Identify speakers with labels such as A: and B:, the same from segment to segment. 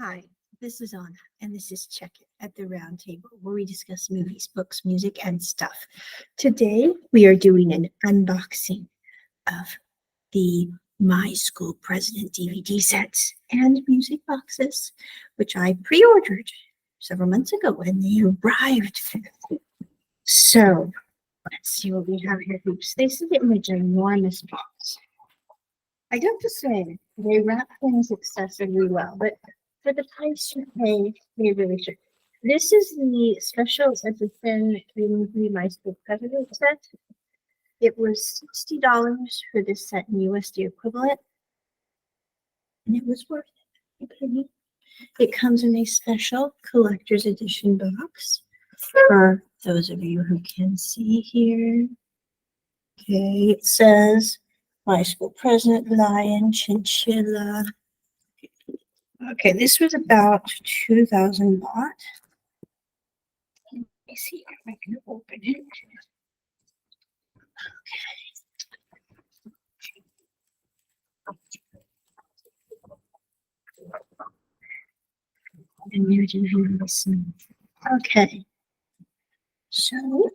A: Hi, this is Anna, and this is Check It at the Round Table, where we discuss movies, books, music, and stuff. Today, we are doing an unboxing of the My School President DVD sets and music boxes, which I pre-ordered several months ago, and they arrived. So, let's see what we have here, hoops. They sent it in a ginormous box. I have to say, they wrap things excessively well, but for the price you pay, they really should. This is the special edition movie My School President set. It was $60 for this set in USD equivalent, and it was worth it. Okay. It comes in a special collector's edition box for those of you who can see here. Okay, it says My School President, Lion, Chinchilla. Okay, this was about 2,000 baht. Let me see if I can open it. Okay, so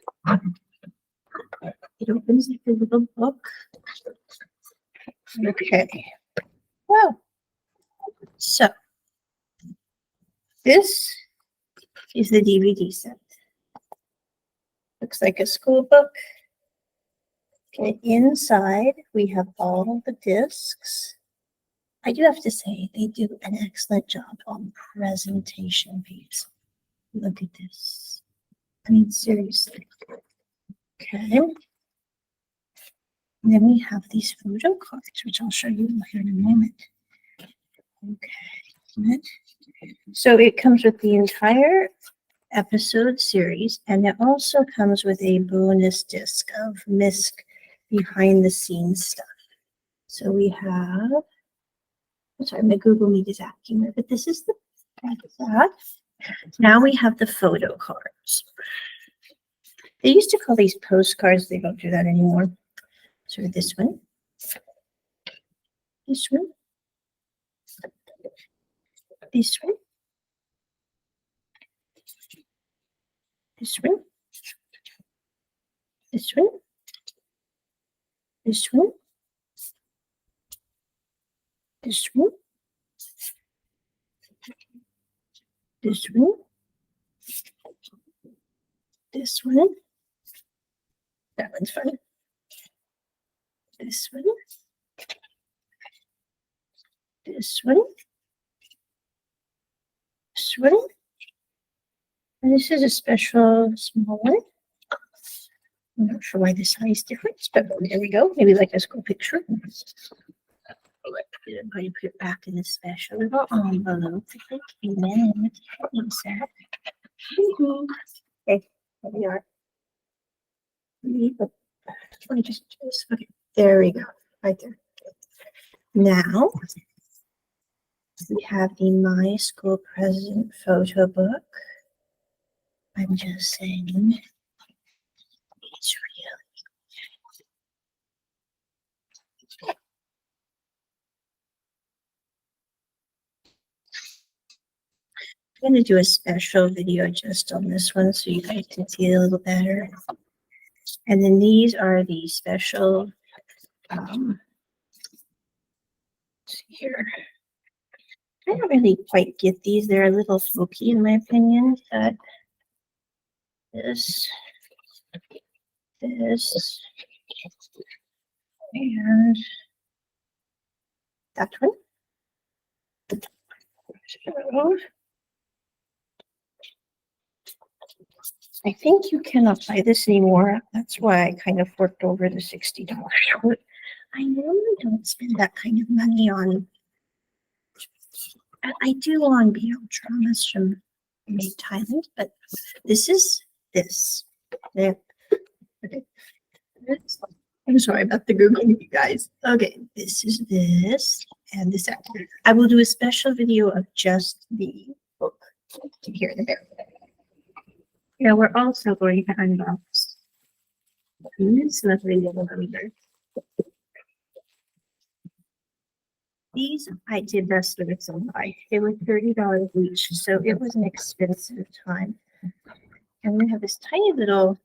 A: it opens like a little book. Okay, well, so this is the DVD set. Looks like a school book. Okay, inside we have all the discs. I do have to say they do an excellent job on presentation piece. Look at this. I mean, seriously. Okay. And then we have these photo cards, which I'll show you here in a moment. Okay. So it comes with the entire episode series, and it also comes with a bonus disc of MISC behind the scenes stuff. So we have, I'm sorry, my Google Meet is acting weird, but this is the that. Now we have the photo cards. They used to call these postcards. They don't do that anymore. So this one, this one, this one, this one, this one, this one, this one, this one, this one. That one's fun. This one, this one, this one, and this is a special small one. I'm not sure why the size difference, but there we go. Maybe like a school picture. I'm going to put it back in the special little envelope. And then insert. Okay, there we are. Let me just okay. There we go, right there. Now we have the My School President photo book. I'm just saying, it's really. I'm going to do a special video just on this one so you guys can see it a little better. And then these are the special, here. I don't really quite get these. They're a little smoky in my opinion, but this, and that one. So, I think you cannot buy this anymore. That's why I kind of forked over the $60 short. I normally don't spend that kind of money on. I do on BL dramas from Thailand, but this is this. Yeah. Okay. I'm sorry about the Googling, you guys. Okay, this is this and this. I will do a special video of just the book here in the back. Yeah, we're also going to unbox this lovely little reader. These I did best with some buy. They were $30 each, so it was an expensive time. And we have this tiny little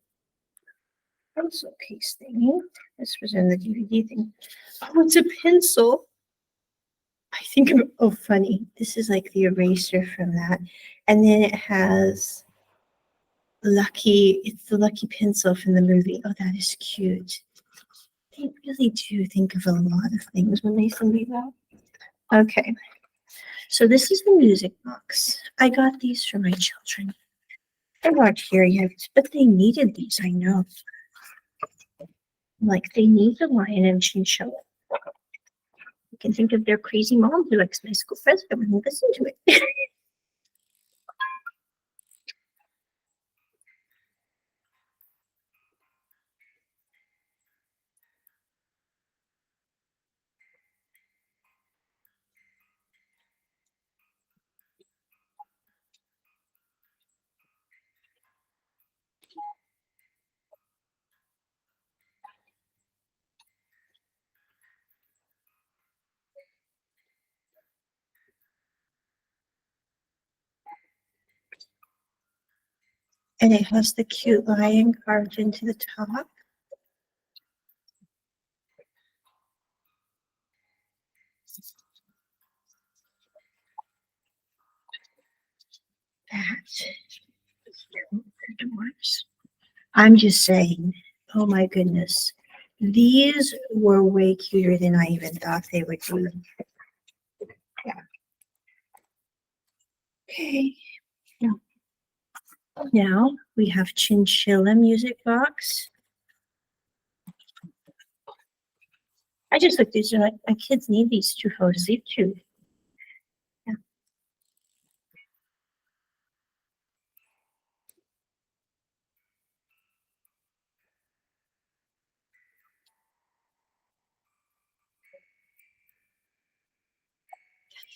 A: pencil case thingy. This was in the DVD thing. Oh, it's a pencil. I think of, oh, funny. This is like the eraser from that. And then it has it's the Lucky pencil from the movie. Oh, that is cute. They really do think of a lot of things when they send me that. Okay. So this is the music box. I got these for my children. They're not here yet, but they needed these, I know. Like they need the lion and chinchilla. You can think of their crazy mom who likes my school president when you listen to it. And it has the cute lion carved into the top. That doors. I'm just saying, oh my goodness. These were way cuter than I even thought they would be. Yeah. Okay. Now we have chinchilla music box. I just looked these are like my kids need these to fall asleep too. Yeah.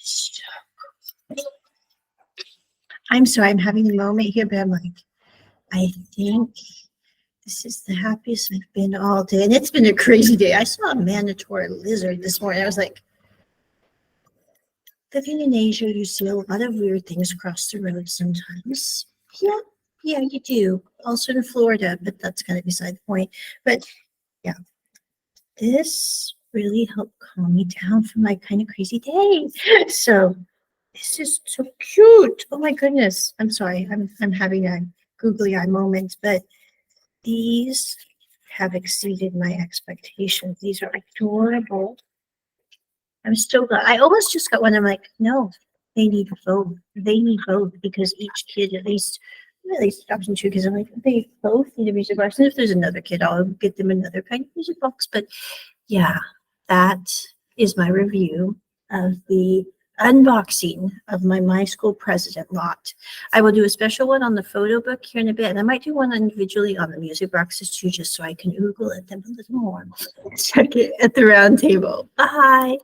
A: So cool. I'm sorry, I'm having a moment here, but I'm like, I think this is the happiest I've been all day. And it's been a crazy day. I saw a mandatory lizard this morning. I was like, living in Asia, you see a lot of weird things across the road sometimes. Yeah, yeah, you do. Also in Florida, but that's kind of beside the point. But yeah, this really helped calm me down from my kind of crazy day. So this is so cute. Oh my goodness. I'm sorry. I'm having a googly eye moment, but these have exceeded my expectations. These are adorable. I'm so glad. I almost just got one. I'm like, no, they need both. They need both because each kid at least option two. Because I'm like, they both need a music box. And if there's another kid, I'll get them another kind of music box. But yeah, that is my review of the unboxing of my school president lot. I will do a special one on the photo book here in a bit. And I might do one individually on the music boxes too, just so I can Google at them a little more. Check it at the round table. Bye.